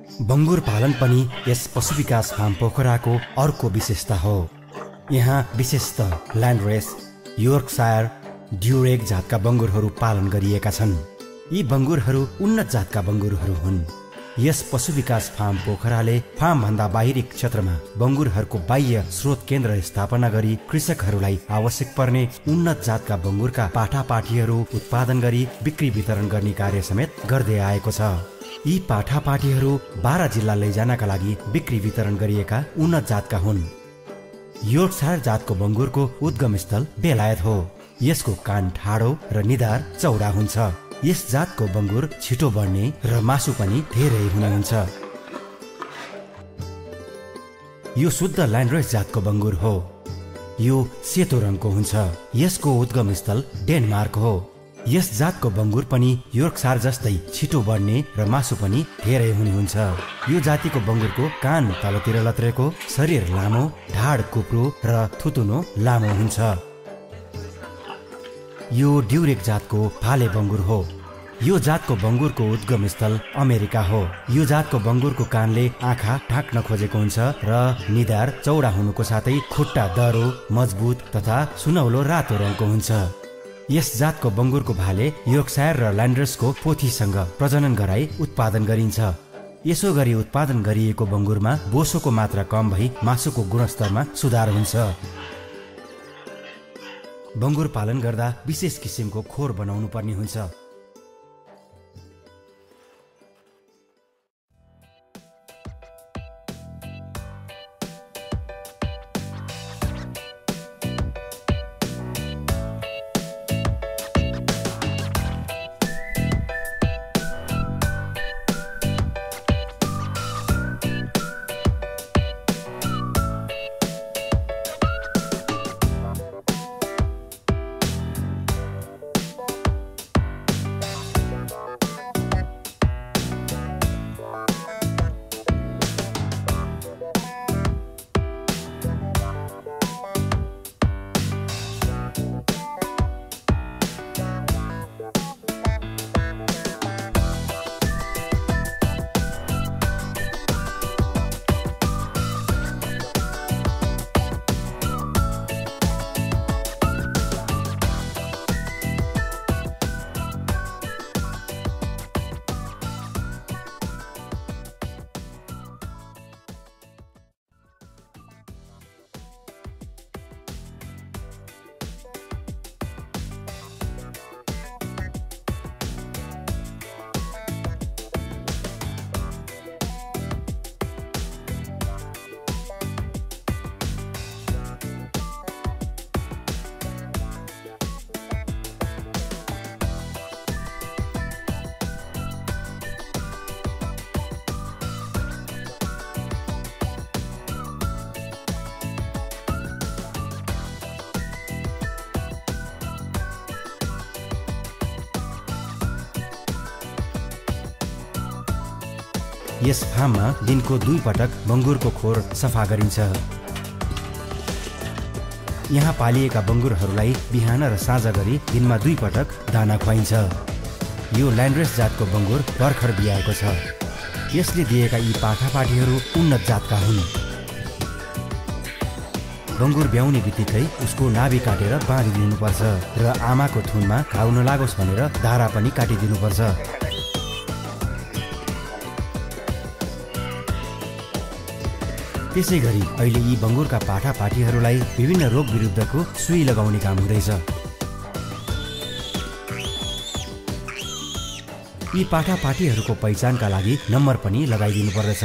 बङ्गुर पालन पनि यस पशु विकास फार्म पोखराको अर्को विशेषता हो। यहाँ विशेषतः ल्यान्डरेस, योर्कशायर, ड्युरेक जातका बङ्गुरहरू पालन गरिएका छन्। यी बङ्गुरहरू उन्नत जातका बङ्गुरहरू हुन्। यस पशु विकास फार्म पोखराले फार्मभन्दा बाहिरी क्षेत्रमा बङ्गुरहरूको बाह्य स्रोत केन्द्र स्थापना गरी कृषकहरूलाई आवश्यक पर्ने उन्नत जातका बङ्गुरका पाठापाठीहरू उत्पादन गरी बिक्री वितरण गर्ने कार्य समेत गर्दै आएको छ। यी पाठापाठीहरू 12 जिल्ला लैजानका लागि बिक्री वितरण गरिएका उन्नत जातका हुन्। योर्कशायर जातको बङ्गुरको उद्गम स्थल बेलायत हो। यसको कान ठाडो र निधार चौडा हुन्छ। यस जातको बङ्गुर छिटो बढ्ने र मासु पनि धेरै हुने हुन्छ। यो शुद्ध ल्यान्डरेस जातको बङ्गुर हो। यो सेतो रङको हुन्छ। यसको उद्गम स्थल डेनमार्क हो। यस जातको बङ्गुर पनि योर्कशायर जस्तै छिटो बढ्ने र मासु पनि धेरै हुने हुन्छ। यो जातिको बङ्गुरको कान तलतिर लत्रेको, शरीर लामो, ढाड कुप्रो र थुतुनो लामो हुन्छ। यो ड्युरेक जातको फाले बङ्गुर हो। यो जातको बङ्गुरको उद्गम स्थल अमेरिका हो। यो जातको बङ्गुरको कानले आँखा ढाक्न खोजेको हुन्छ र निधार चौडा हुनुको साथै खुट्टा दरो, मजबुत तथा सुनौलो रातो रङको हुन्छ। यस जातको बङ्गुरको भाले योर्कशायर र ल्यान्डरेसको पोथीसँग प्रजनन गराई उत्पादन गरिन्छ। यसो गरी उत्पादन गरिएको बङ्गुरमा बोसोको मात्रा कम भई मासुको गुणस्तरमा सुधार हुन्छ। बङ्गुर पालन गर्दा विशेष किसिमको खोर बनाउनु पर्ने हुन्छ। यस फार्ममा दिनको 2 पटक बङ्गुरको खोर सफा गरिन्छ। यहाँ पालिएका बङ्गुरहरूलाई बिहान र साँझ गरी दिनमा 2 पटक दाना खुवाइन्छ। यो ल्यान्डरेस जातको बङ्गुर भर्खर बियाएको छ। यसले दिएका यी पाठापाठीहरू उन्नत जातका हुन्। बङ्गुर ब्याउने बित्तिकै उसको नाभि काटेर बाँधिदिनुपर्छ र आमाको थुनमा घाउ नलागोस् भनेर धारा पनि काटिदिनुपर्छ। त्यसै गरी अहिले यी बङ्गुरका पाठापाठीहरूलाई विभिन्न रोग विरुद्धको सुई लगाउने काम हुँदैछ। यी पाठापाठीहरूको पहिचानका लागि नम्बर पनि लगाइदिनु पर्दछ।